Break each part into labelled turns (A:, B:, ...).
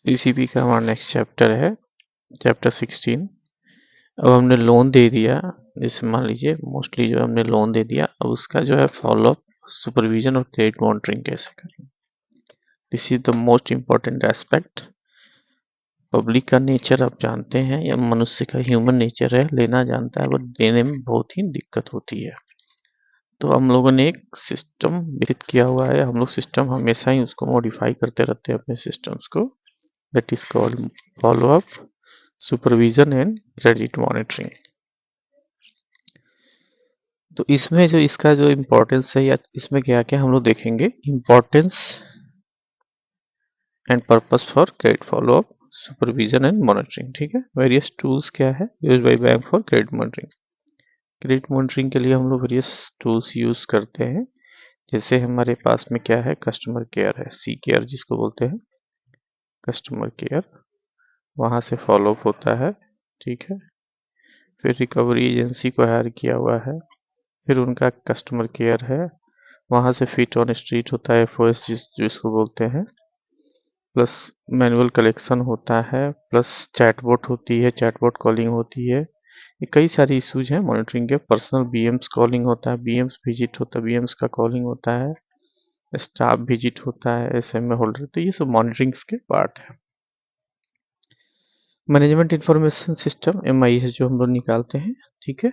A: ECP का हमारा next chapter है चैप्टर 16। अब हमने लोन दे दिया, जैसे मान लीजिए मोस्टली जो हमने लोन दे दिया, अब उसका जो है फॉलोअप, सुपरविजन और क्रेडिट मॉनिटरिंग कैसे करें। This is the most important aspect. Public का नेचर आप जानते हैं, या मनुष्य का ह्यूमन नेचर है, लेना जानता है, बट देने में बहुत ही दिक्कत होती है। तो हम लोगों ने एक सिस्टम विकसित किया हुआ है, हम लोग सिस्टम हमेशा ही उसको मॉडिफाई करते रहते हैं अपने सिस्टम्स को। That is called follow up, supervision and credit monitoring. तो इसमें जो इसका जो इम्पोर्टेंस है, या इसमें क्या क्या हम लोग देखेंगे, importance and purpose for credit follow up, supervision and monitoring. ठीक है, वेरियस टूल्स क्या है use by bank for credit monitoring. Credit monitoring के लिए हम लोग वेरियस टूल्स यूज करते हैं। जैसे हमारे पास में क्या है, कस्टमर केयर है, सी केयर जिसको बोलते हैं, कस्टमर केयर, वहाँ से फॉलोअप होता है। ठीक है, फिर रिकवरी एजेंसी को हायर किया हुआ है, फिर उनका कस्टमर केयर है, वहाँ से फिट ऑन स्ट्रीट होता है, एफओएस जिसको बोलते हैं, प्लस मैनुअल कलेक्शन होता है, प्लस चैटबॉट होती है, चैटबॉट कॉलिंग होती है। ये कई सारी इशूज हैं मॉनिटरिंग के। पर्सनल बीएम्स कॉलिंग होता है, बीएम्स विजिट होता है, बीएम्स का कॉलिंग होता है, स्टाफ विजिट होता है, एसएमए होल्डर। तो ये सब मॉनिटरिंग्स के पार्ट है। मैनेजमेंट इंफॉर्मेशन सिस्टम एमआईएस जो हम लोग निकालते हैं, ठीक है।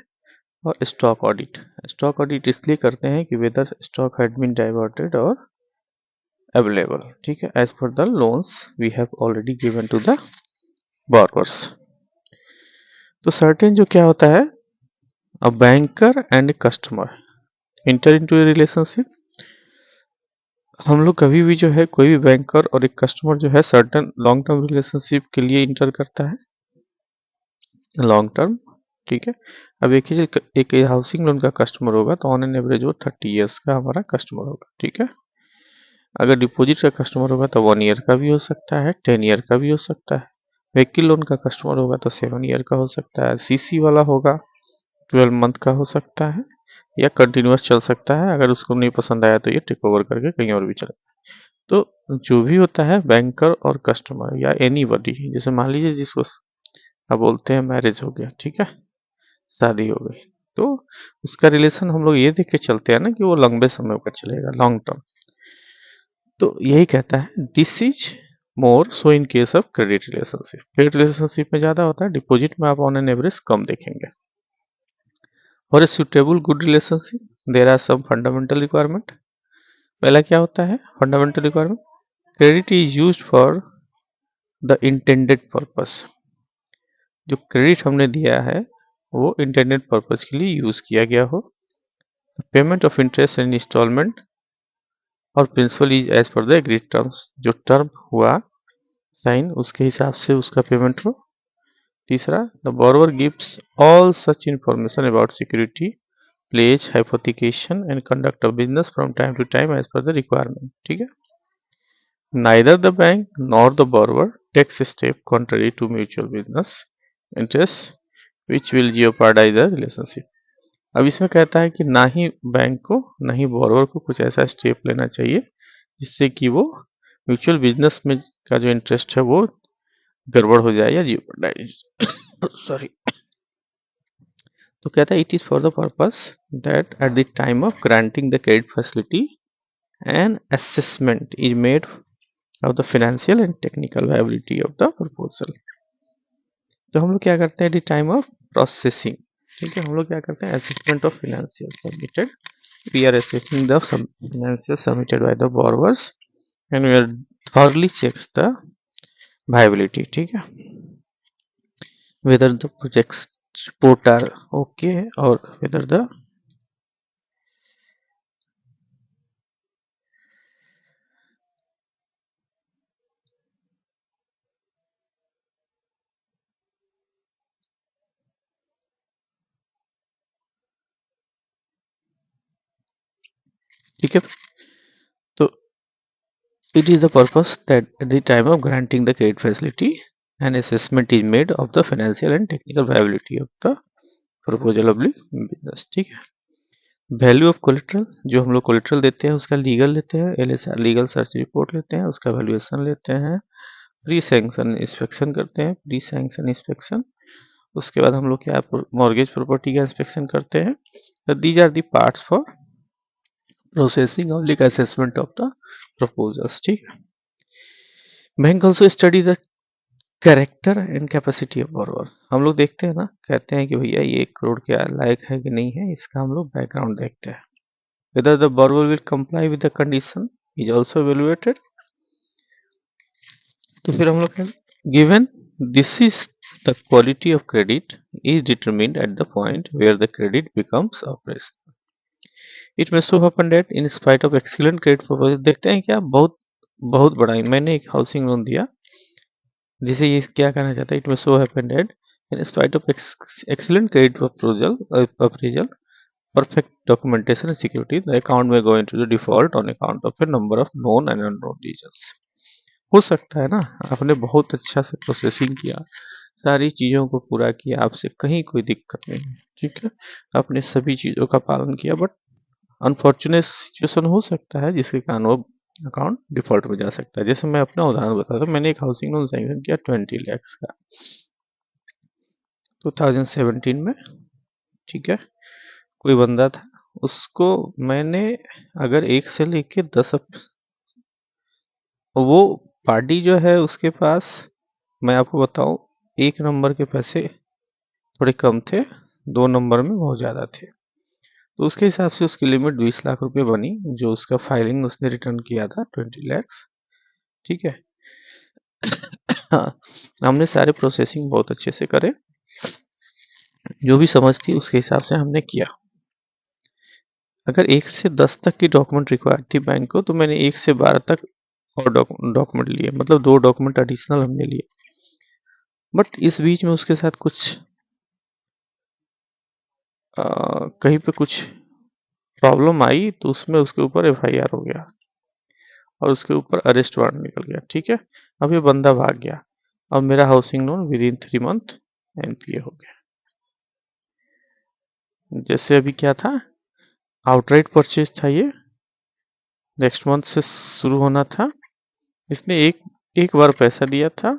A: और स्टॉक ऑडिट, स्टॉक ऑडिट इसलिए करते हैं कि whether stock had been diverted और अवेलेबल, ठीक है, as per the loans we have already given to the borrowers. तो सर्टेन जो क्या होता है, a banker and customer enter into a relationship. हम लोग कभी भी जो है, कोई भी बैंकर और एक कस्टमर जो है सर्टेन लॉन्ग टर्म रिलेशनशिप के लिए इंटर करता है, लॉन्ग टर्म। ठीक है, अब एक हाउसिंग लोन का कस्टमर होगा तो ऑन एन एवरेज वो 30 ईयर्स का हमारा कस्टमर होगा। ठीक है, अगर डिपॉजिट का कस्टमर होगा तो 1 ईयर का भी हो सकता है, 10 ईयर का भी हो सकता है। व्हीकल लोन का कस्टमर होगा तो 7 ईयर का हो सकता है। सीसी वाला होगा 12 मंथ का हो सकता है, या कंटिन्यूस चल सकता है। अगर उसको नहीं पसंद आया तो ये टेक ओवर करके कहीं और भी चले। तो जो भी होता है बैंकर और कस्टमर या एनी बडी, जैसे मान लीजिए जिसको आप बोलते हैं मैरिज हो गया, ठीक है, शादी हो गई, तो उसका रिलेशन हम लोग ये देख के चलते हैं ना कि वो लंबे समय का चलेगा, लॉन्ग टर्म। तो यही कहता है this is more so in case of credit relationship. Credit relationship में ज़्यादा होता है, डिपॉजिट में आप ऑन एन एवरेज कम देखेंगे। और a suitable good relationship there are some fundamental requirement. पहला क्या होता है fundamental requirement, credit is use for the intended purpose. जो क्रेडिट हमने दिया है वो इंटेंडेड पर्पस के लिए यूज किया गया हो। Payment of interest and installment और principal is as per the agreed terms. जो टर्म हुआ साइन उसके हिसाब से उसका पेमेंट हो। तीसरा, the borrower gives all such information about security, pledge, hypothecation and conduct of business from time to time as per the requirement. ठीक है, neither the bank nor the borrower takes step contrary to mutual business interest which will jeopardize the relationship. अब इसमें कहता है कि ना ही bank को ना ही बोरोवर को कुछ ऐसा स्टेप लेना चाहिए जिससे कि वो म्यूचुअल बिजनेस में का जो इंटरेस्ट है वो गड़बड़ हो जाए या जियोपार्डाइज सॉरी। तो कहता है it is for the purpose that at the time of granting the credit facility an assessment is made of the financial and technical viability of the proposal. तो हम लोग क्या करते हैं at the time of processing, ठीक है, हम लोग क्या करते हैं assessment of financial submitted, we are assessing the financial submitted by the borrowers and we are thoroughly checks the viability, ठीक है, whether the projects report are okay or whether the ठीक है। तो it is the purpose that at the time of granting the credit facility an assessment is made of the financial and technical viability of the proposal of business, ठीक है। Value of collateral, जो हम लोग collateral देते हैं उसका legal लेते हैं, एलएसआर लीगल सर्च रिपोर्ट लेते हैं, उसका वैल्यूएशन लेते हैं, प्री सैंक्शन इंस्पेक्शन करते हैं, प्री सैंक्शन इंस्पेक्शन। उसके बाद हम लोग क्या मॉर्गेज प्रॉपर्टी का इंस्पेक्शन करते हैं। These are the parts for processing of like assessment of the proposals, ठीक है। Bank also study the character and capacity of borrower. हम लोग देखते हैं ना, कहते हैं कि भैया ये 1 करोड़ के लायक है कि नहीं है, इसका हम लोग बैकग्राउंड देखते हैं। whether the borrower will comply with the condition is also evaluated। तो फिर हम लोग given this is the quality of credit is determined at the point where the credit becomes operational। It may so happen that in spite of excellent credit proposal, देखते हैं क्या, बहुत बहुत बड़ा है। मैंने एक हाउसिंग लोन दिया, जिसे ये क्या कहना चाहता है, इट में सो happen that in spite of excellent credit appraisal, perfect documentation and security, the account may go into the default on account of a number of known and unknown reasons। हो सकता है ना, आपने बहुत अच्छा से प्रोसेसिंग किया, सारी चीज़ों को पूरा किया, आपसे कहीं कोई दिक्कत नहीं है, ठीक है, आपने सभी चीज़ों का पालन किया, बट अनफॉर्चुनेट सिचुएशन हो सकता है जिसके कारण वो अकाउंट डिफॉल्ट में जा सकता है। जैसे मैं अपना उदाहरण बताता हूँ, मैंने एक हाउसिंग लोन सैंक्शन किया 20 लाख का 2017 में, ठीक है। कोई बंदा था, उसको मैंने अगर 1 से लेके 10 वो पार्टी जो है उसके पास, मैं आपको बताऊं, 1 नंबर के पैसे थोड़े कम थे, 2 नंबर में बहुत ज़्यादा थे। तो उसके हिसाब से उसकी लिमिट 20 लाख रुपए बनी, जो उसका फाइलिंग उसने रिटर्न किया था 20 लाख, ठीक है। हाँ, हमने सारे प्रोसेसिंग बहुत अच्छे से करे, जो भी समझ थी उसके हिसाब से हमने किया। अगर 1 से 10 तक की डॉक्यूमेंट रिक्वायर्ड थी बैंक को, तो मैंने 1 से 12 तक और डॉक्यूमेंट लिए, मतलब 2 डॉक्यूमेंट एडिशनल हमने लिए। बट इस बीच में उसके साथ कुछ कहीं पे कुछ प्रॉब्लम आई, तो उसमें उसके ऊपर FIR हो गया और उसके ऊपर अरेस्ट वारंट निकल गया, ठीक है। अब ये बंदा भाग गया और मेरा housing loan with in 3 month NPA हो गया। जैसे अभी क्या था, आउटराइट परचेज था, ये नेक्स्ट मंथ से शुरू होना था। इसने एक बार पैसा दिया था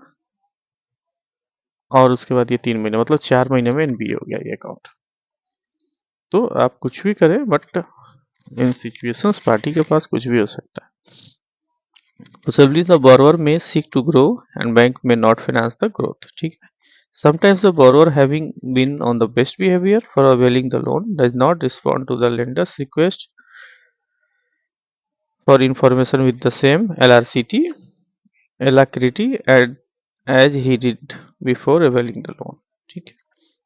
A: और उसके बाद ये 3 महीने, मतलब 4 महीने में NPA हो गया ये अकाउंट। तो आप कुछ भी करें, बट इन सिचुएशंस पार्टी के पास कुछ भी हो सकता है। Possibly the borrower may seek to grow and bank may not finance the growth, ठीक है। Sometimes the borrower, having been on the best behavior for availing the loan, does not respond to the lender's request for information with the same alacrity as he did before availing the loan, ठीक है।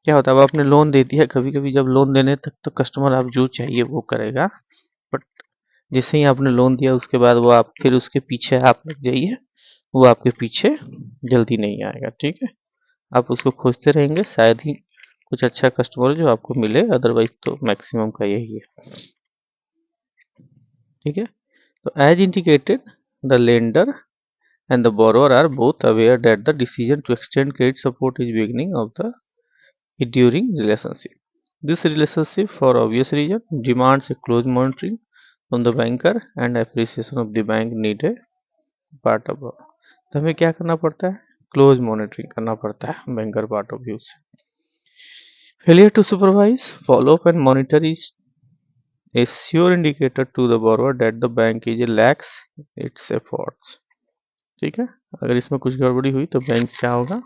A: क्या होता है, अब आपने loan दे दिया, कभी कभी जब लोन देने तक तो कस्टमर आप जो चाहिए वो करेगा, बट जैसे ही आपने लोन दिया उसके बाद वो आप फिर उसके पीछे आप लग जाइए, वो आपके पीछे जल्दी नहीं आएगा, ठीक है। आप उसको खोजते रहेंगे, शायद ही कुछ अच्छा कस्टमर जो आपको मिले, अदरवाइज तो मैक्सिमम का यही है, ठीक है। तो as indicated, the lender and the borrower are both aware that the decision to extend credit support is beginning of the enduring relationship। This relationship, for obvious reason, demands a close monitoring from the banker and appreciation of the bank need a part of। तो हमें क्या करना पड़ता है, close monitoring करना पड़ता है banker part of view से। Failure to supervise, follow up and monitor is a sure indicator to the borrower that the bank is lax its efforts, ठीक है। अगर इसमें कुछ गड़बड़ी हुई तो बैंक क्या होगा,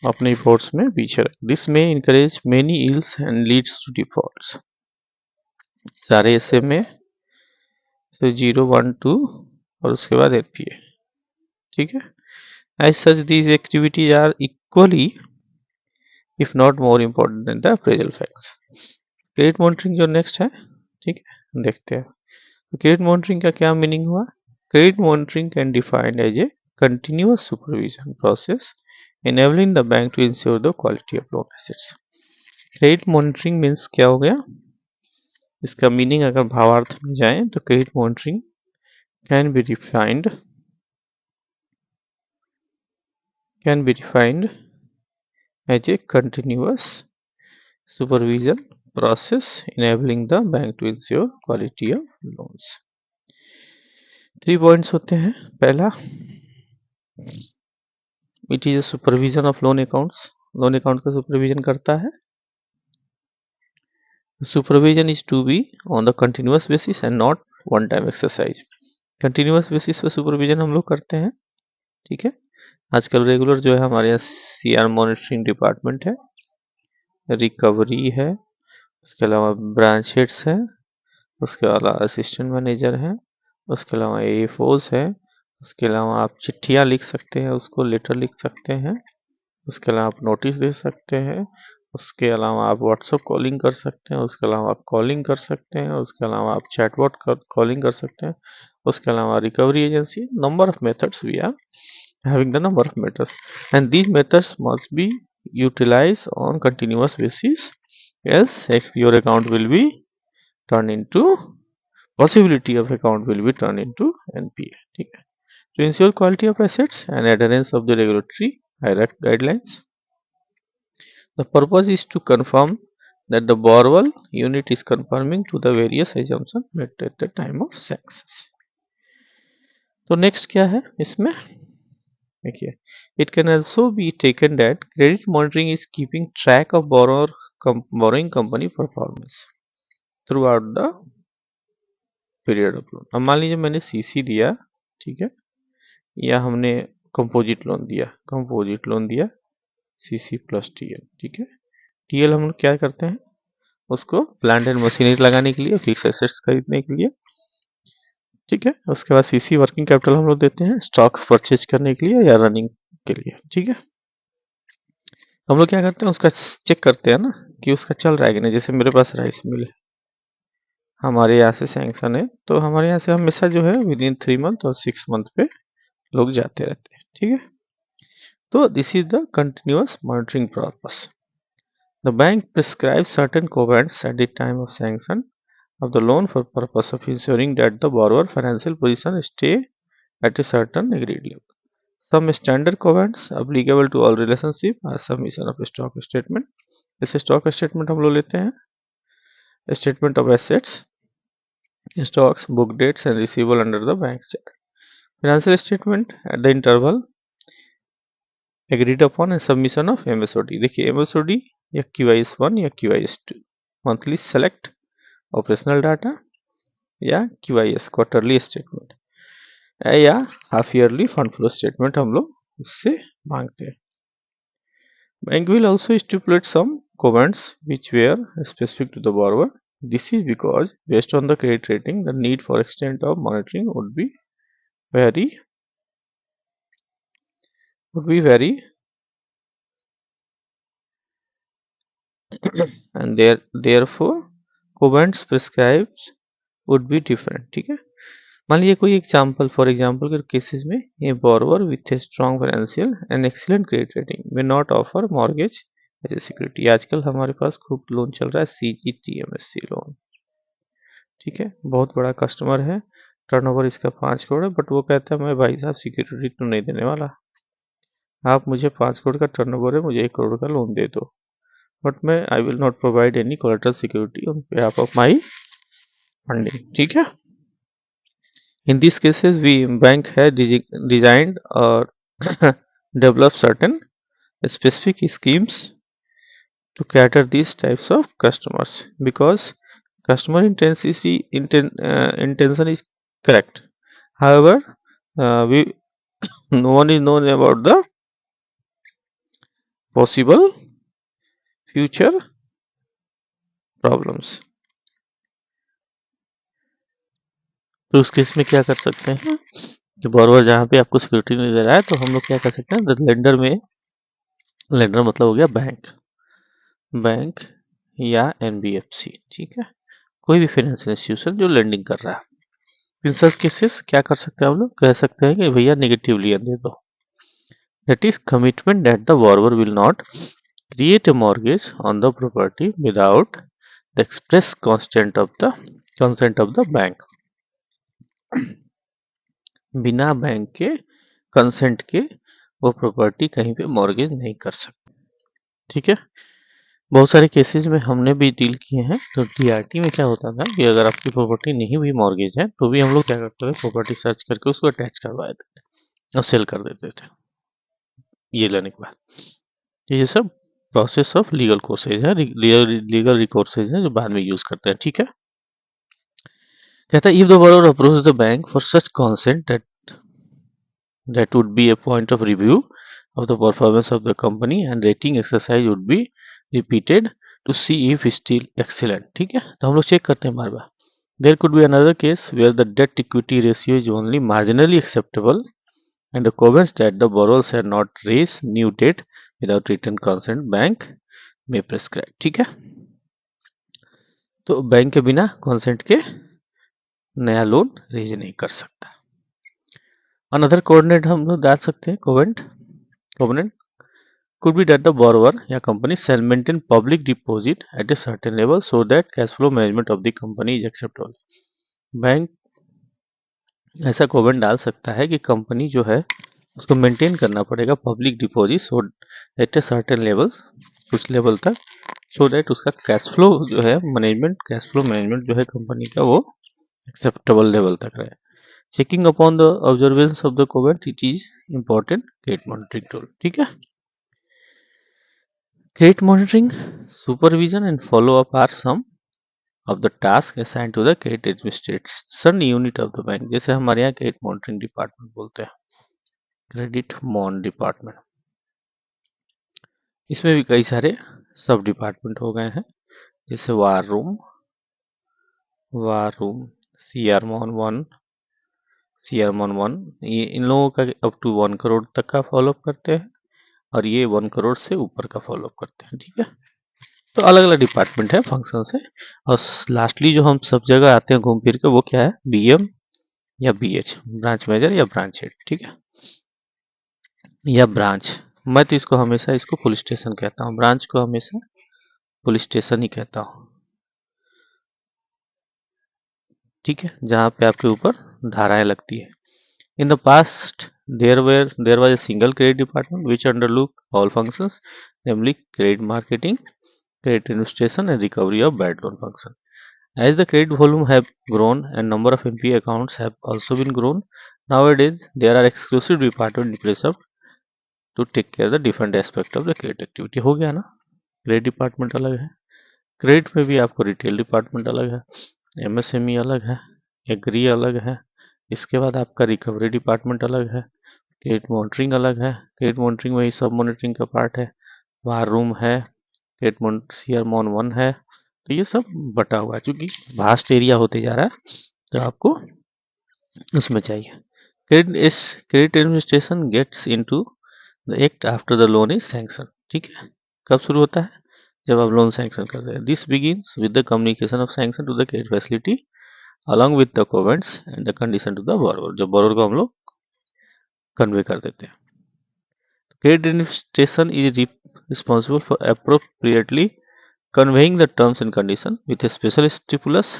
A: अपने एफर्ट्स में पीछे रहे। दिस में encourage many ills and leads to defaults. सारे ऐसे में तो 0 1 2 और उसके बाद NPA, ठीक है। As such these activities are equally if not more important than the appraisal facts. Credit monitoring जो नेक्स्ट है, ठीक है, देखते हैं। तो क्रेडिट मॉनिटरिंग का क्या मीनिंग हुआ। Credit monitoring can defined as a continuous supervision process enabling the bank to ensure the quality of loan assets। Credit monitoring means क्या हो गया, इसका मीनिंग अगर भावार्थ में जाएं तो credit monitoring can be defined as a continuous supervision process enabling the bank to ensure quality of loans। 3 points होते हैं। पहला, it is supervision of loan accounts, loan account का सुपरविजन करता है। Supervision is to be on the continuous basis and not one time exercise. Continuous basis पे supervision हम लोग करते हैं, ठीक है। आजकल रेगुलर जो है हमारे यहाँ सीआर मॉनिटरिंग डिपार्टमेंट है, रिकवरी है, उसके अलावा ब्रांच हेड्स है, उसके अलावा असिस्टेंट मैनेजर है, उसके अलावा एफओज है, उसके अलावा आप चिट्ठियाँ लिख सकते हैं, उसको लेटर लिख सकते हैं, उसके अलावा आप नोटिस दे सकते हैं, उसके अलावा आप व्हाट्सएप कॉलिंग कर सकते हैं, उसके अलावा आप कॉलिंग कर सकते हैं, उसके अलावा आप चैटबॉट कॉलिंग कर सकते हैं, उसके अलावा recovery agency, number of methods we are having the number of methods, and these methods must be utilized on continuous basis, else your account will be turned into, possibility of account will be turned into NPA, ठीक है। To ensure quality of assets and adherence of the regulatory guidelines, the purpose is to confirm that the borrower unit is conforming to the various assumptions made at the time of sanctions। तो next क्या है इसमें, देखिए, it can also be taken that credit monitoring is keeping track of borrowing company performance throughout the period of loan। अब मान लीजिए मैंने CC दिया, ठीक है, या हमने कंपोजिट लोन दिया सीसी प्लस टीएल, ठीक है। टीएल हम लोग क्या करते हैं, उसको प्लांट एंड मशीनरी लगाने के लिए, फिक्स एसेट्स खरीदने के लिए, ठीक है। उसके बाद सीसी वर्किंग कैपिटल हम लोग देते हैं स्टॉक्स परचेज करने के लिए या रनिंग के लिए, ठीक है। हम लोग क्या करते हैं, उसका चेक करते हैं ना कि उसका चल रहा है कि नहीं। जैसे मेरे पास राइस मिल है, हमारे यहाँ से सैंक्शन है, तो हमारे यहाँ से हमेशा जो है विद इन 3 मंथ और 6 मंथ पे लोग जाते रहते हैं, ठीक है। तो this is the continuous monitoring purpose. The bank prescribe certain covenants at the time of sanction of the loan for purpose of ensuring that the borrower financial position stay at a certain agreed level. Some standard covenants applicable to all relationship are submission of stock statement। जैसे stock statement हम लोग लेते हैं, statement of assets, stocks, book dates and receivable under the bank chart, financial statement at the interval agreed upon and submission of MSOD। देखिए MSOD या QIS1 या QIS2, monthly select operational data, या QIS quarterly statement, या half yearly fund flow statement हम लोग उससे मांगते हैं। Bank will also stipulate some covenants which were specific to the borrower। This is because based on the credit rating, the need for extent of monitoring would be vary and therefore covenants prescribed would be different, ठीक है। मान लीजिए कोई example, for example के cases में ये borrower with a strong financial and excellent credit rating may not offer mortgage as a security. आजकल हमारे पास खूब लोन चल रहा है CGTMSE लोन, ठीक है। बहुत बड़ा कस्टमर है, टर्नओवर इसका 5 करोड़ है, बट वो कहता है मैं भाई साहब सिक्योरिटी तो नहीं देने वाला, आप मुझे 5 करोड़ का टर्नओवर है, मुझे 1 करोड़ का लोन दे दो, बट मैं I will not provide any collateral security on behalf of my funding, ठीक है। In these cases, bank has designed or developed certain specific schemes to cater these types of customers, because customer intention is correct. However, we no one is known about the possible future problems। तो उस case में क्या कर सकते हैं कि borrower जहाँ पे आपको सिक्योरिटी नहीं दे रहा है, तो हम लोग क्या कर सकते हैं, लेंडर मतलब हो गया बैंक या NBFC, ठीक है, कोई भी फाइनेंशियल इंस्टीट्यूशन जो लेंडिंग कर रहा है। इन सच केसेस क्या कर सकते हैं, हम लोग कह सकते हैं कि भैया नेगेटिव लियन दे दो, that is commitment that the borrower will not create a mortgage on the property without the express consent of the bank. बिना बैंक के कंसेंट के वो प्रॉपर्टी कहीं पे मॉर्गेज नहीं कर सकते, ठीक है। बहुत सारे केसेस में हमने भी डील किए हैं। तो DRT में क्या होता था कि अगर आपकी प्रॉपर्टी नहीं हुई मॉर्गेज है, तो भी हम लोग क्या करते थे, प्रॉपर्टी सर्च करके उसको अटैच करवा देते और सेल कर देते थे। ये लेने के बाद ये सब प्रोसेस ऑफ लीगल कोर्सेज है, लीगल रिकोर्सेज है जो बाद में यूज करते हैं। ठीक है, कहता है if the borrower approach the bank for such consent that would be a point of review of the performance of the company and rating exercise would be repeated to see if still excellent। ठीक है, तो हम लोग check करते हैं बार बार। There could be another case where the debt equity ratio is only marginally acceptable and the comments that the borrowers had not raised new debt without written consent bank may prescribe। ठीक है, तो bank के बिना consent के नया loan raise नहीं कर सकता। अनदर कोऑर्डिनेट हम लोग डाल सकते हैं, covenant could be that the borrower या company shall maintain public deposit at a certain level so that cash flow management of the company is acceptable। Bank ऐसा कोवेंट डाल सकता है कि कंपनी जो है उसको मेंटेन करना पड़ेगा public deposit so at a certain level, कुछ लेवल तक, सो दैट उसका कैश फ्लो जो है मैनेजमेंट जो है कंपनी का वो एक्सेप्टेबल लेवल तक रहे। Checking upon the observance of the covenant it is important credit monitoring tool. ठीक है, credit monitoring, supervision and follow up are some of the task assigned to the credit administration unit of the bank। जैसे हमारे यहाँ credit monitoring department बोलते हैं, credit मॉन department. इसमें भी कई सारे सब डिपार्टमेंट हो गए हैं, जैसे वार रूम, CR-1, ये इन लोगों का अप टू 1 करोड़ तक का फॉलोअप करते हैं और ये 1 करोड़ से ऊपर का फॉलोअप करते हैं। ठीक है, तो अलग अलग डिपार्टमेंट है, फंक्शन है। और लास्टली जो हम सब जगह आते हैं घूम फिर के, वो क्या है, BM या BH, ब्रांच मैनेजर या ब्रांच हेड। ठीक है, या ब्रांच, मैं तो इसको हमेशा पुलिस स्टेशन कहता हूँ, ब्रांच को हमेशा पुलिस स्टेशन ही कहता हूँ। ठीक है, जहाँ पे आपके ऊपर धाराएं लगती है। In the past there was a single credit department which undertook all functions, namely credit marketing, credit administration and recovery of bad loan function। As the credit volume have grown and number of NPA accounts have also been grown, nowadays there are exclusive department in place of to take care the different aspect of the credit activity। हो गया ना, credit department अलग है, credit में भी आपको retail department अलग है, MSME अलग है, एग्री अलग है, इसके बाद आपका रिकवरी डिपार्टमेंट अलग है, क्रेडिट मॉनिटरिंग अलग है, क्रेडिट मॉनिटरिंग में ही सब मॉनिटरिंग का पार्ट है, वार रूम है, क्रेडिट CR-1 है। तो ये सब बटा हुआ है, चूंकि वास्ट एरिया होते जा रहा है तो आपको उसमें चाहिए। Credit administration gets into the act after the loan is sanction. ठीक है, कब शुरू होता है, जब आप लोन सैंक्शन कर रहे हैं। This begins with the communication of sanction to the credit facility along with the covenants and the condition to the borrower. जब बोरोवर को हम लोग कन्वे कर देते हैं, credit administration is responsible for appropriately conveying the terms and condition with a special stipulus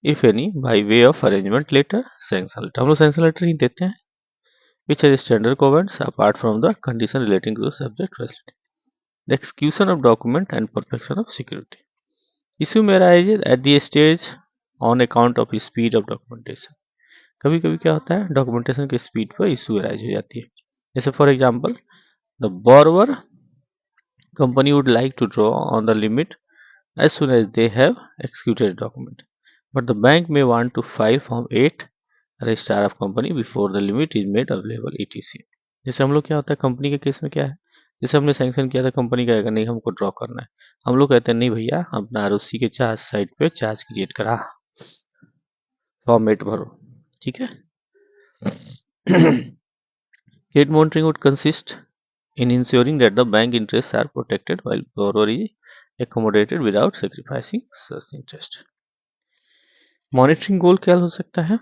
A: if any by way of arrangement letter, sanction letter। हम लोग sanction letter ही देते हैं which has standard covenants apart from the condition relating to the subject facility, the execution of document and perfection of security। issue may arise at the stage on account of speed of documentation। कभी कभी क्या होता है, documentation के speed पर issue arise हो जाती है। जैसे for example, the borrower company would like to draw on the limit as soon as they have executed a document, but the bank may want to file Form 8 registrar of company before the limit is made available etc। जैसे हम लोग क्या होता है, company के case में क्या है, जैसे हमने सैंक्शन किया था, कंपनी कहेगा नहीं हमको ड्रॉ करना है, हम लोग कहते हैं नहीं भैया अपना ROC के चार्ज साइड पे चार्ज क्रिएट करा, फॉर्म 8 भरो। ठीक है, credit monitoring would consist in ensuring that the bank interests are protected while borrower is accommodated without sacrificing such interest। Monitoring goal क्या हो सकता है,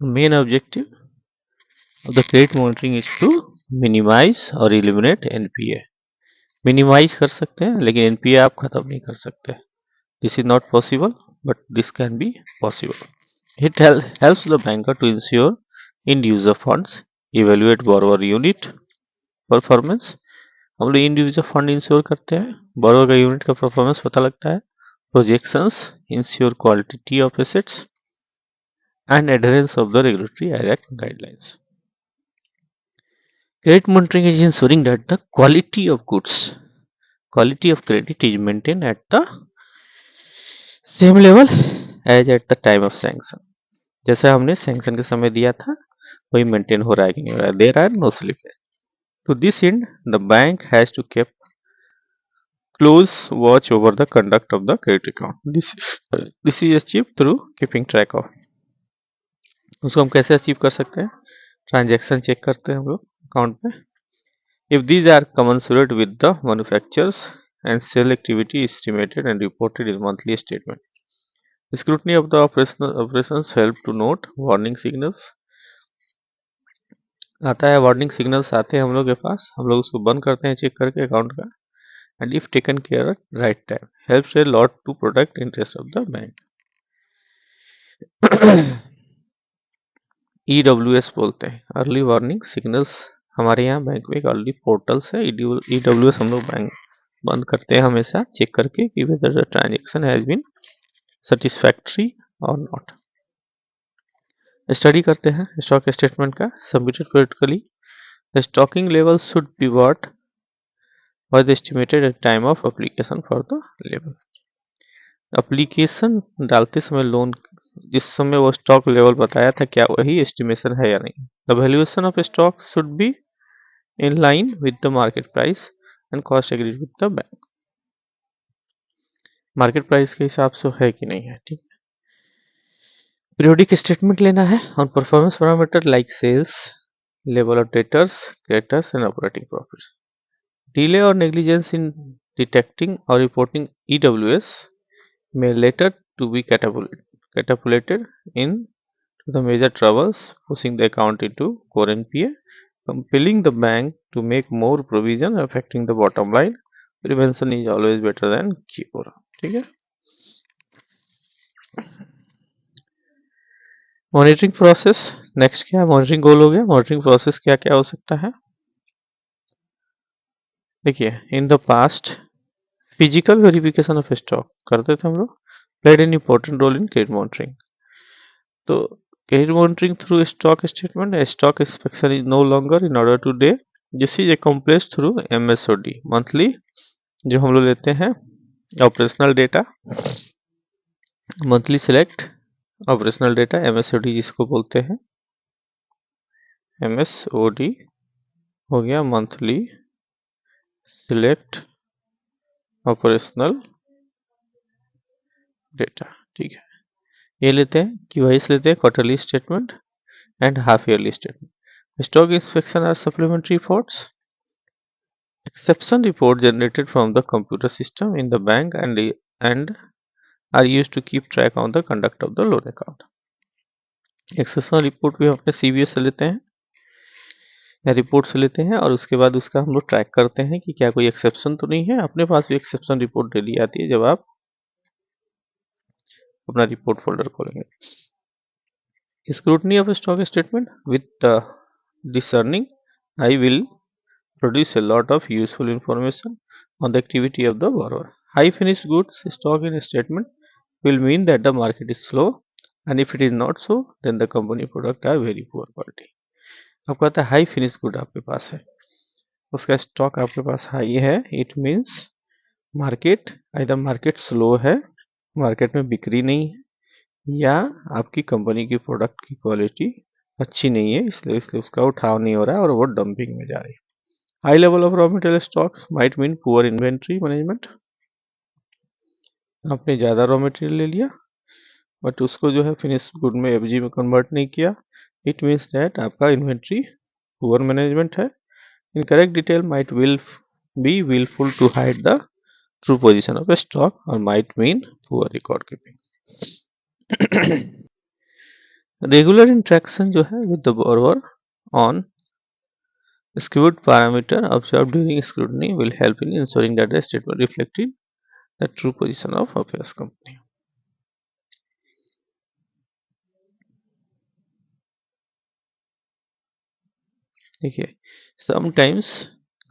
A: main objective of the credit monitoring is to minimize और eliminate NPA। Minimize कर सकते हैं लेकिन NPA आप खत्म नहीं कर सकते, this is not possible but this can be possible. It helps the banker to ensure end user funds, evaluate borrower unit performance. हम लोग इंडिविजुअल फंड इंश्योर करते हैं, बोरोवर का यूनिट का परफॉर्मेंस पता लगता है, projections ensure quality of assets and adherence of the regulatory act guidelines. Credit monitoring is ensuring that the quality of goods, quality of credit is maintained at the same level as at the time of sanction. जैसा हमने sanction के समय दिया था वही maintain हो रहा है कि नहीं हो रहा है. There are no slippage. To this end, the bank has to keep close watch over the conduct of the credit account. This is achieved through keeping track of. उसको हम कैसे अचीव कर सकते हैं? ट्रांजैक्शन चेक करते हैं हम लोग अकाउंट में. If these are commensurate with the manufacturers and sale activity is estimated and reported in monthly statement. Scrutiny of the operations help to note warning signals. आता है वार्निंग सिग्नल्स आते हैं हम लोग के पास, हम लोग उसको बंद करते हैं चेक करके अकाउंट का. And if taken care at right time helps a lot to protect interest of the bank. EWS बोलते हैं, अर्ली वार्निंग सिग्नल्स. हमारे यहाँ बैंक में एक अर्ली पोर्टल्स है, EWS हम लोग बैंक बंद करते हैं हमेशा चेक करके कि whether the transaction has been satisfactory और नॉट. स्टडी करते हैं स्टॉक स्टेटमेंट का submitted periodically. The stocking level should be what was estimated at time of application for the level. Application डालते समय लोन जिस समय वो स्टॉक लेवल बताया था क्या वही एस्टिमेशन है या नहीं. The valuation of stock should be in line with the market price and cost agreed with the bank. Market price के हिसाब से है कि नहीं है. ठीक है. पीरियोडिक स्टेटमेंट लेना है on performance parameter like sales, level of debtors, creditors and operating profits. Delay or negligence in detecting or reporting EWS may later to be catapulted into the major troubles, pushing the account into core NPA, compelling the bank to make more provision affecting the bottom line. Prevention is always better than cure. ठीक है. Monitoring process next क्या है? Monitoring गोल हो गया. Monitoring process क्या क्या हो सकता है? देखिए, in the past physical verification of stock करते थे हम लोग, played an important role in credit monitoring. तो credit monitoring through stock statement, stock inspection is no longer in order today. This is accomplished through MSOD monthly, जो हम लोग लेते हैं operational data. Monthly select operational data, MSOD जिसको बोलते हैं. MSOD हो गया मंथली सिलेक्ट ऑपरेशनल डेटा. ठीक है. ये लेते हैं QIS लेते हैं, quarterly statement and half yearly statement. Stock inspection are supplementary reports. Exception report generated from the computer system in the bank and are used to keep track on the conduct of the loan account. Exceptional report भी हम अपने CBS से लेते हैं या report से लेते हैं और उसके बाद उसका हम लोग ट्रैक करते हैं कि क्या कोई एक्सेप्शन तो नहीं है. अपने पास भी एक्सेप्शन रिपोर्ट डेली आती है जब आप अपना रिपोर्ट फोल्डर खोलेंगे. Scrutiny of stock statement with discerning I will produce a lot of useful information on the activity of the borrower. High finished goods stock in a statement will mean that the market is slow, and if it is not so, then the company product are very poor quality. अब कहता है high finish good आपके पास है, उसका stock आपके पास high है, it means market इधर market slow है, मार्केट में बिक्री नहीं है, या आपकी कंपनी की प्रोडक्ट की क्वालिटी अच्छी नहीं है, इसलिए उसका उठाव नहीं हो रहा है और वो डंपिंग में जा रही है. High level of raw material stocks might mean poor inventory management. आपने ज़्यादा रॉ मटेरियल ले लिया बट उसको जो है फिनिश गुड में FG में कन्वर्ट नहीं किया. इट मीन्स दैट आपका इन्वेंट्री पुअर मैनेजमेंट है. Incorrect detail might be willful to hide the true position of a stock or might mean poor record keeping. Regular interaction जो है with the borrower on skewed parameter observed during scrutiny will help in ensuring that the statement reflected the true position of affairs company. देखिए, sometimes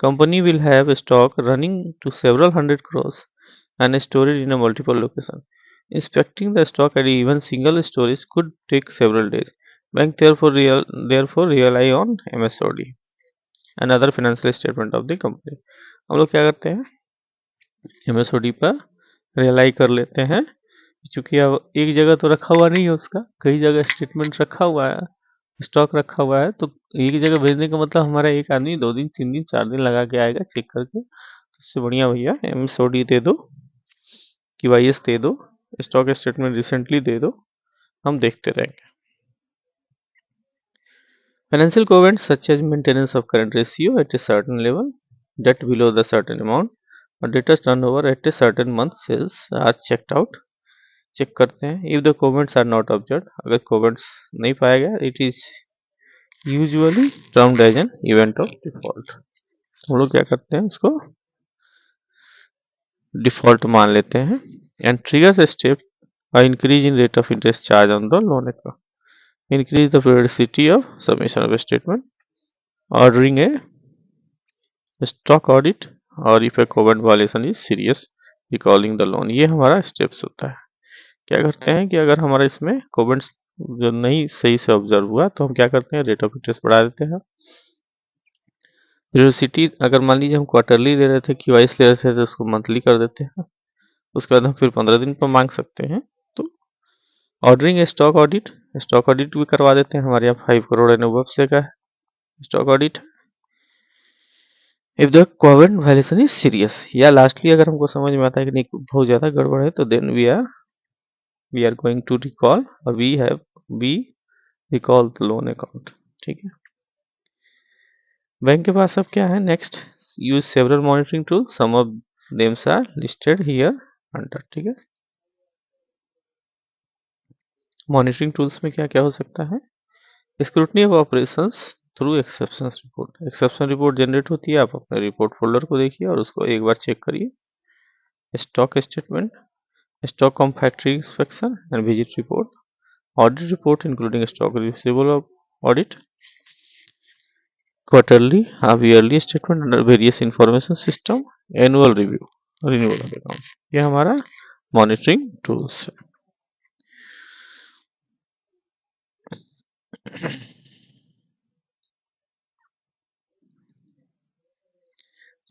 A: company will have a stock running to several hundred crores and stored in a multiple location. Inspecting the stock at even single storage could take several days. Bank therefore rely on MSOD. And other financial statement of the company. हम लोग क्या करते हैं, एमएसओडी पर रियलाई कर लेते हैं, क्योंकि अब एक जगह तो रखा हुआ नहीं है, उसका कई जगह स्टेटमेंट रखा हुआ है, स्टॉक रखा हुआ है, तो एक जगह भेजने का मतलब हमारा एक आदमी 2 दिन 3 दिन 4 दिन लगा के आएगा चेक करके। तो इससे बढ़िया भैया एमएसओडी दे दो, QIS दे दो, स्टॉक स्टेटमेंट रिसेंटली दे दो, हम देखते रहेंगे। Financial covenants such as maintenance of current ratio at a certain level, debt below the certain amount, or debtors turnover at a certain month sales are checked out. Check करते हैं। If the covenants are not observed, अगर covenants नहीं पाया गया, it is usually termed as an event of default। हम लोग क्या करते हैं, उसको डिफॉल्ट मान लेते हैं। And triggers step increase in rate of interest charge on the loan account, increase the periodicity of submission of a statement, ordering a stock audit, और if a covenant violation is serious, recalling the loan। ये हमारा steps होता है। क्या करते हैं कि अगर हमारा इसमें कोवेंट्स जो नहीं सही से ऑब्जर्व हुआ तो हम क्या करते हैं, रेट ऑफ इंटरेस्ट बढ़ा देते हैं। पीरियोडिसिटी अगर मान लीजिए हम क्वार्टरली ले रहे थे, QIS ले रहे थे, तो उसको मंथली कर देते हैं। उसके बाद हम फिर 15 दिन पर मांग सकते हैं। तो ordering stock audit, stock audit भी करवा देते हैं। हमारे यहाँ 5 करोड़ एनओवर्स का stock audit. If the covenant violation is serious, या लास्टली अगर हमको समझ में आता है कि नहीं बहुत ज्यादा गड़बड़ है, तो then we are going to recall, और we recall the loan account. ठीक है, बैंक के पास अब क्या है next, use several monitoring tools, some of them are listed here under. ठीक है, मॉनिटरिंग टूल्स में क्या क्या हो सकता है, scrutiny of operations through exception report. Exception report generate होती है, आप अपने रिपोर्ट फोल्डर को देखिए और उसको एक बार चेक करिए। Stock statement, stock of factory inspection and visit report, audit report including stock receivable of audit, quarterly or yearly statement under various information system, annual review, renewal of account। ये हमारा monitoring tools है।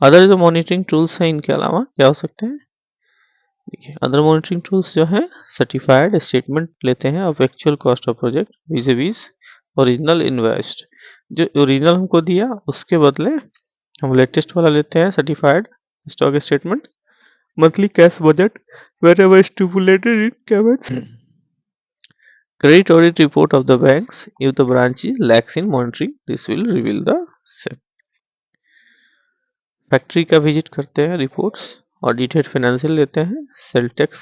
A: Other जो monitoring tools हैं, इनके अलावा क्या हो सकते हैं, देखिए अदर मॉनिटरिंग टूल्स जो है, सर्टिफाइड स्टेटमेंट लेते हैं of actual cost of project vis a vis original invest. जो ओरिजिनल हमको दिया उसके बदले हम लेटेस्ट वाला लेते हैं, certified stock statement, monthly cash budget wherever stipulated in payments, credit audit report of the banks if the branch lacks in monitoring, this will reveal the same। Factory का विजिट करते हैं, रिपोर्ट्स, ऑडिटेड फाइनेंशियल लेते हैं, sale tax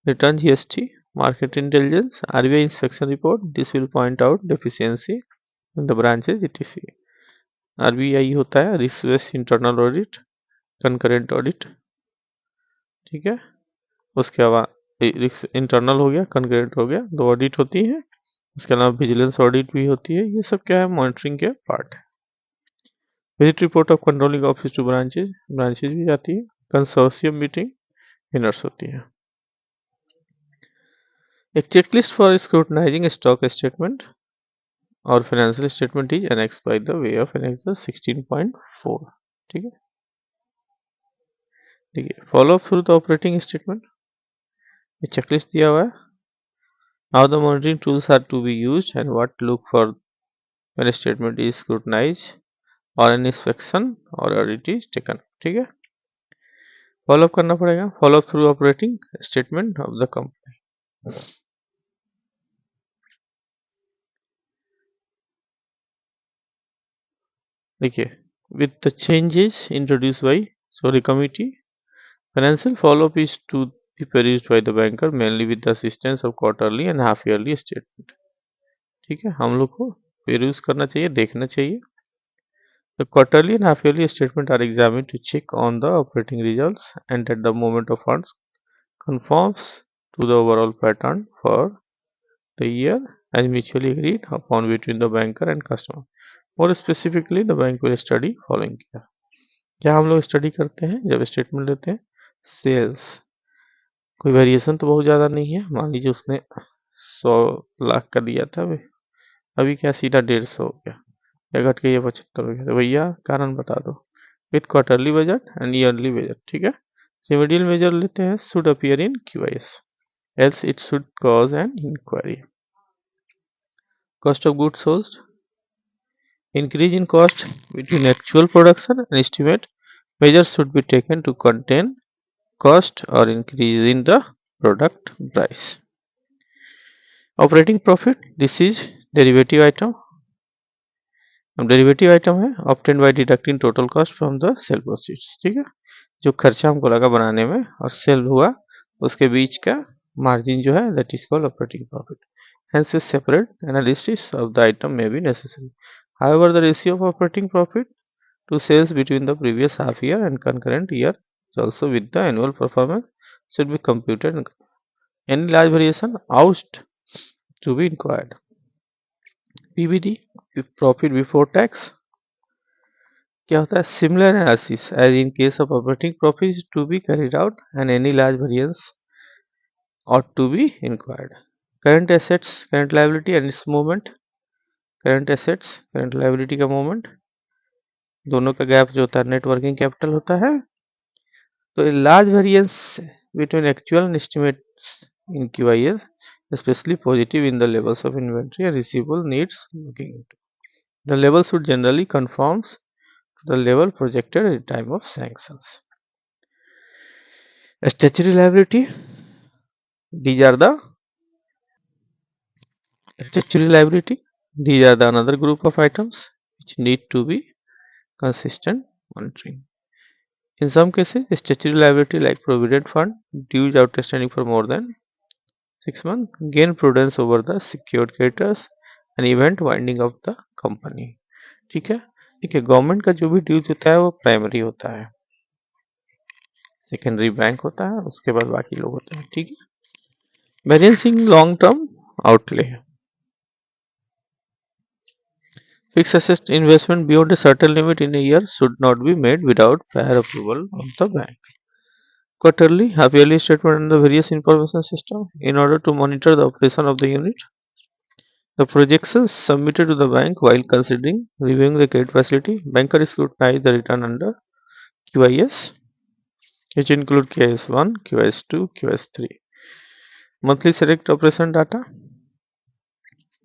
A: return, GST, market intelligence, RBI inspection report, this will point out deficiency in the branches etc। RBI होता है risk based internal audit, concurrent audit. ठीक है, उसके बाद इंटरनल हो गया, कंकरेंट हो गया, 2 ऑडिट होती है। उसके अलावा विजिलेंस ऑडिट भी होती है। ये सब क्या है, मॉनिटरिंग के पार्ट है। Visit report of controlling office to branches भी जाती है। कंसोर्शियम मीटिंग विनर्स होती है। एक checklist for scrutinizing stock statement और financial statement is annex by the way of annex 16.4। ठीक है, देखिए follow up through the operating statement, ये चेकलिस्ट दिया हुआ है। How the monitoring tools are to be used and what look for when statement is scrutinized और an inspection और audit is taken. ठीक है, फॉलो अप करना पड़ेगा, follow up through operating statement of the company. देखिए with the changes introduce by sorry committee, financial follow up is to be produced by the banker mainly with the assistance of quarterly and half yearly statement. ठीक है, हम लोग को produce करना चाहिए, देखना चाहिए। The quarterly and half-yearly statement are examined to check on the operating results and at the moment of funds conforms to the overall pattern for the year as mutually agreed upon between the banker and customer। More specifically, the bank will study following care। क्या हम लोग study करते हैं जब statement लेते हैं, sales कोई variation तो बहुत ज़्यादा नहीं है। मान लीजिए उसने 100 लाख का दिया था, अभी क्या सीधा 150 हो गया, या घट के ये 75 हो गया, तो भैया कारण बता दो with quarterly budget and yearly budget, ठीक है। रेमेडियल मेजर लेते हैं, should appear in QIS, else it should cause an enquiry. Cost of goods sold, increase in cost between actual production and estimate, measures should be taken to contain cost or increase in the product price. Operating profit, this is derivative item, अब derivative item है obtain by deducting total cost from the sale proceeds, ठीक है। जो खर्चा हमको लगा बनाने में और सेल हुआ उसके बीच का मार्जिन जो है that is called operating profit. Hence, a separate analysis of the item may be necessary. However, the ratio of operating profit to sales between the previous half year and concurrent year is also with the annual performance should be computed. Any large variation ought to be inquired. PBT, profit before tax, क्या होता है? Similar analysis as in case of operating profit is to be carried out and any large variance ought to be inquired. Current assets, current liability and its movement. Current assets, current liability का movement दोनों का gap जो होता है net working capital होता है। तो large variance between actual and estimates in QIS, especially positive in the levels of inventory and receivable needs looking into. The level should generally conforms to the level projected at the time of sanctions. Statutory liability, these are the statutory liability. These are the another group of items which need to be consistent monitoring. In some cases, statutory liability like provident fund, dues outstanding for more than 6 months, gain prudence over the secured creditors and event winding of the company, ठीक है। ठीक है, government का जो भी dues होता है वो प्राइमरी होता है, सेकेंडरी बैंक होता है, उसके बाद बाकी लोग होते हैं, ठीक है। वेरिएंसिंग long term outlay, fixed asset investment beyond a certain limit in a year should not be made without prior approval of the bank. Quarterly, half-yearly statement and the various information system in order to monitor the operation of the unit. The projections submitted to the bank while considering reviewing the credit facility. Banker scrutinize the return under QIS, which include QIS1, QIS2, QIS3. Monthly select operation data,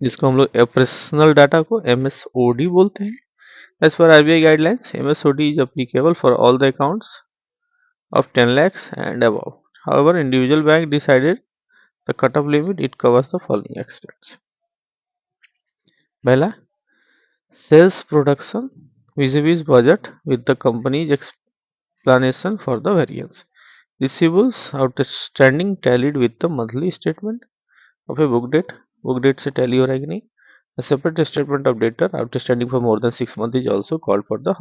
A: जिसको हम लोग operational data को MSOD बोलते हैं. As per RBI guidelines, MSOD is applicable for all the accounts of 10 lakhs and above. However, individual bank decided the cut-off limit. It covers the following aspects. पहला, sales production vis-a-vis budget with the company's explanation for the variance. Receivables outstanding tallied with the monthly statement of a book date. Book date से tally हो रहा है कि नहीं. A separate statement of debtor outstanding for more than 6 months is also called for the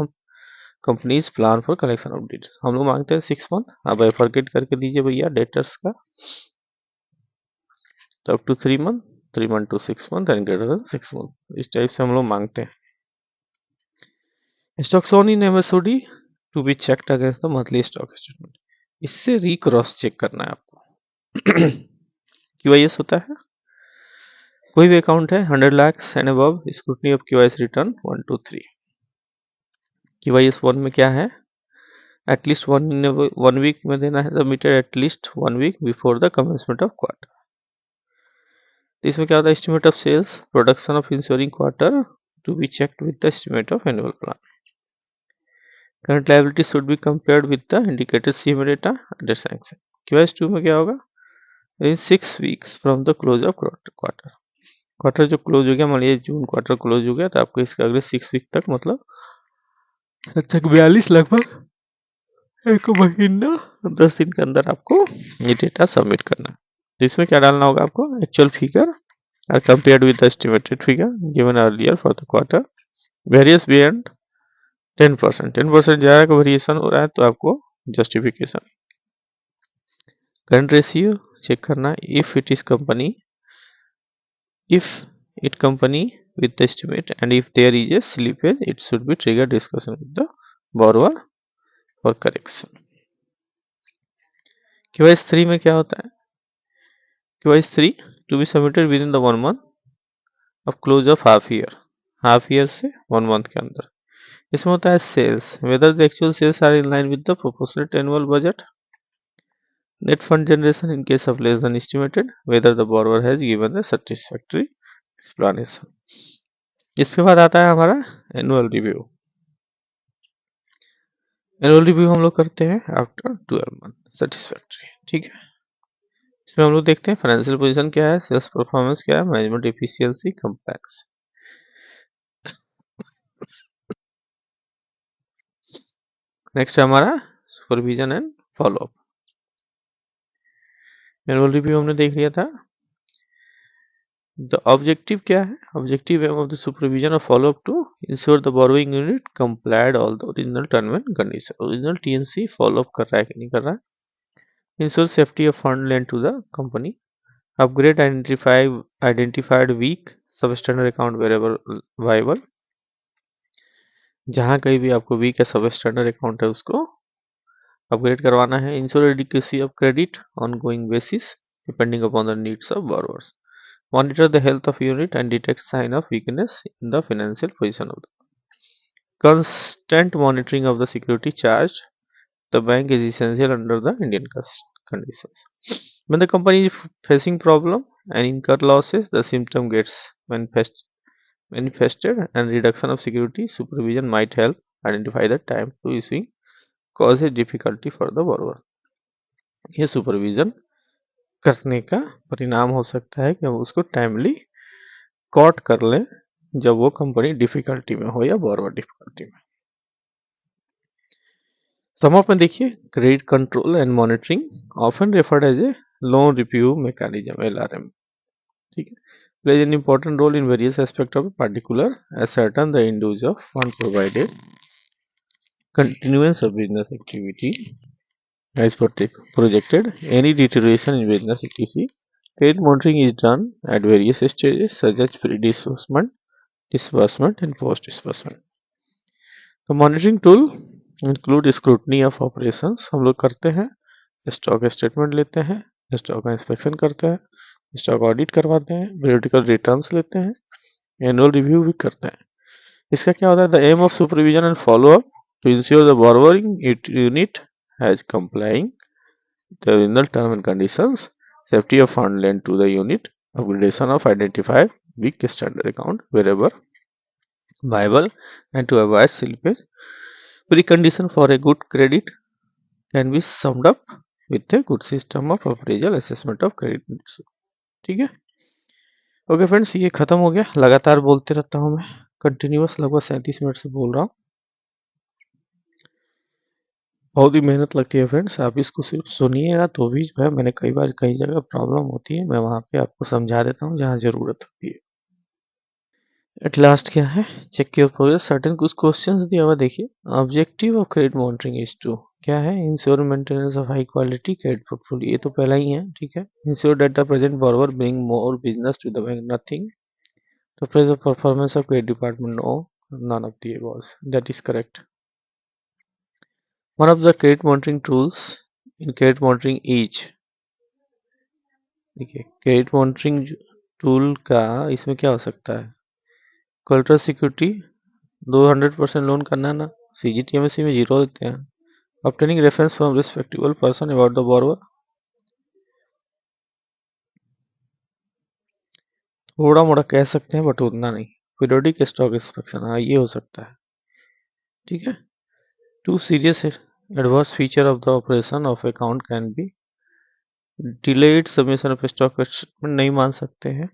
A: company's plan for collection of debts. हम लोग मांगते हैं 6 month, आप bifurcate करके दीजिए भैया debtors का, तो up to 3 month, 3 month to 6 month and greater than 6 month, इस टाइप से हम लोग मांगते हैं. Stocks on in MSOD to be checked against the monthly stock statement. इससे क्रॉस चेक करना है आपको. QIS होता है, कोई भी अकाउंट है 100 lakhs and above, scrutiny of QIS return 1 to 3. QIS 1 में क्या है, एटलीस्ट वन वीक में देना है submitted, at least 1 week before the commencement of quarter. इसमें क्या होता है, estimate of sales, production of ensuring quarter to be checked with the estimate of annual plan. Current liability should be compared with the indicated CMA data under sanction. QIS 2 में क्या होगा, in 6 weeks from the close of quarter. Quarter जो close हो गया, मान लीजिए जून quarter close हो गया, तो आपको इसके अगले 6 week तक, मतलब अच्छा 42 लगभग 1 महीना 10 दिन के अंदर आपको ये डेटा सबमिट करना है. तो इसमें क्या डालना होगा आपको, actual figure are compared with the estimated figure given earlier for the quarter, varies beyond 10%. 10% ज़्यादा का वेरिएशन हो रहा है तो आपको जस्टिफिकेशन. करंट रेशियो चेक करना, if it is company, if it company with the estimate and if there is a slippage, it should be trigger discussion with the borrower for correction. QIS 3 में क्या होता है, QIS 3 to be submitted within the 1 month of close of half year. Half year से 1 month के अंदर। इसमें होता है sales, whether the actual sales are in line with the proportionate annual budget. Net fund generation in case of less than estimated, whether the borrower has given the satisfactory explanation. इसके बाद आता है हमारा एनुअल रिव्यू। एनुअल रिव्यू हम लोग करते हैं after 12 month satisfactory, ठीक है। इसमें हम लोग देखते हैं फाइनेंशियल पोजीशन क्या है, सेल्स परफॉर्मेंस क्या है, मैनेजमेंट एफिशिएंसी, कंप्लेक्स। नेक्स्ट है हमारा supervision and follow up. Annual review हमने देख लिया था। द ऑब्जेक्टिव क्या है, objective aim of the supervision और follow up to ensure the borrowing unit complied all the original term and condition. Original TNC follow up कर रहा है कि नहीं कर रहा है। Ensure safety of fund lent to the company. Upgrade identified weak substandard account variable viable. जहां कहीं भी आपको वीक या सबस्टैंडर्ड अकाउंट है उसको अपग्रेड करवाना है। Ensure adequacy of credit ongoing basis depending upon the needs of borrowers. Monitor the health of unit and detect sign of weakness in the financial position of the constant monitoring of the security charged the bank is essential under the Indian conditions. When the company is facing problem and incur losses, the symptom gets manifested and reduction of security supervision might help identify the time to issuing causes difficulty for the borrower. ये supervision करने का परिणाम हो सकता है कि हम उसको टाइमली कॉट कर लें जब वो कंपनी डिफिकल्टी में हो या बोरोवर डिफिकल्टी में। समअप में देखिए, credit control and monitoring often referred as a loan review mechanism LRM, ठीक है, plays an important role in various aspects of a particular ascertain the end use of fund provided continuance of business activity as projected, any deterioration in business etc. Credit monitoring is done at various stages such as pre-disbursement, disbursement and post-disbursement. तो monitoring tool include scrutiny of operations, हम लोग करते हैं, stock statement लेते हैं, stock का inspection करते हैं, स्टॉक ऑडिट करवाते हैं, पीरियडिकल रिटर्न्स लेते हैं, एनुअल रिव्यू भी करते हैं। इसका क्या होता है, the aim of supervision and follow up to ensure the borrowing unit has complying the original term and conditions, safety of fund lent to the unit, upgradation of identified weak standard account wherever viable and to avoid slippage. Precondition for a good credit can be summed up with a good system of appraisal assessment of credit needs, ठीक है। Okay friends, ये खत्म हो गया। लगातार बोलते रहता हूँ मैं, कंटिन्यूअस लगभग 37 मिनट से बोल रहा हूँ। बहुत ही मेहनत लगती है फ्रेंड्स, आप इसको सिर्फ सुनिएगा तो भी जो है, मैंने कई बार कई जगह प्रॉब्लम होती है, मैं वहाँ पे आपको समझा देता हूँ जहाँ ज़रूरत होती है। एट लास्ट क्या है, चेक योर प्रोग्रेस, सर्टेन कुछ क्वेश्चंस दिया हुआ देखिए। Objective of credit monitoring is to, क्या है, ensure maintenance of high quality credit portfolio, ये तो पहला ही है, ठीक है। Ensure that the present borrower bring more business to the bank, nothing to praise the performance of credit department, no, none of the above, that is correct. One of the credit monitoring tools in credit monitoring is, देखिए credit monitoring tool का इसमें क्या हो सकता है, collateral security 200% loan करना ना, CGTMSE में 0 देते हैं, obtaining reference from respectable person about the borrower, थोड़ा मोड़ा कह सकते हैं बट उतना नहीं, पीरियोडिक स्टॉक इंस्पेक्शन, हाँ ये हो सकता है, ठीक है। Two serious adverse feature of the operation of account can be delayed submission of stock statement, नहीं मान सकते हैं,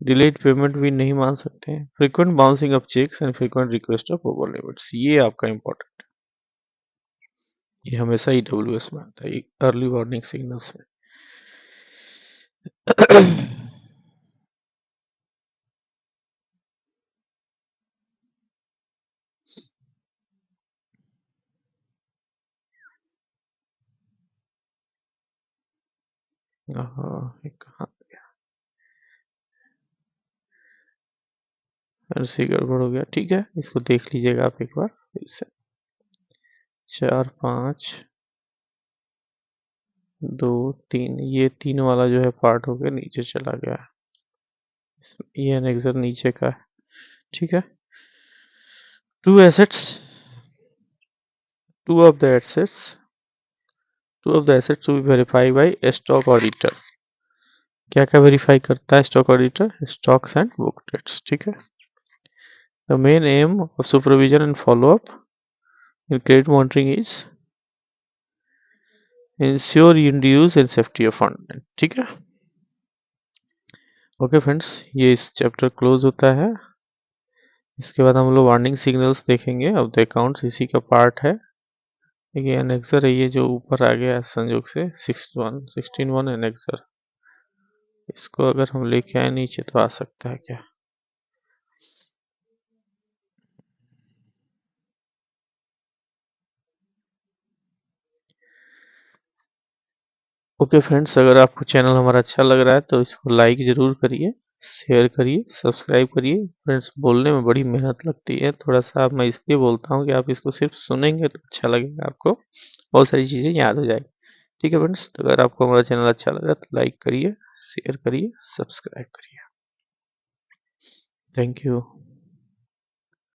A: डिलेड पेमेंट भी नहीं मान सकते हैं, frequent bouncing of cheques and frequent request of over limits, ये आपका इंपॉर्टेंट है, ये हमेशा EWS में आता है, अर्ली वार्निंग सिग्नल्स में। कहाँ ऐसे गड़बड़ हो गया, ठीक है, इसको देख लीजिएगा आप एक बार फिर से। 4 5 2 3, ये 3 वाला जो है पार्ट हो गया नीचे चला गया, ये एनेक्सर नीचे का है, ठीक है। Two assets two of the assets to be verify by stock auditor. क्या क्या वेरीफाई करता है stock auditor? Stocks and book debts. ठीक है। The main aim of supervision and follow up in credit monitoring is ensure end use and safety of fund. ठीक है। Okay friends, ये इस चैप्टर क्लोज होता है। इसके बाद हम लोग वार्निंग सिग्नल्स देखेंगे। अब द अकाउंट्स इसी का पार्ट है। देखिए एनेक्सर है ये जो ऊपर आ गया है संयोग से 16(1) एनेक्सर। इसको अगर हम लेके आए नीचे तो आ सकता है क्या? ओके फ्रेंड्स, अगर आपको चैनल हमारा अच्छा लग रहा है तो इसको लाइक ज़रूर करिए, शेयर करिए, सब्सक्राइब करिए। फ्रेंड्स, बोलने में बड़ी मेहनत लगती है थोड़ा सा, मैं इसलिए बोलता हूँ कि आप इसको सिर्फ सुनेंगे तो अच्छा लगेगा, आपको बहुत सारी चीज़ें याद हो जाएगी। ठीक है फ्रेंड्स, तो अगर आपको हमारा चैनल अच्छा लगा तो लाइक करिए, शेयर करिए, सब्सक्राइब करिए। Thank you.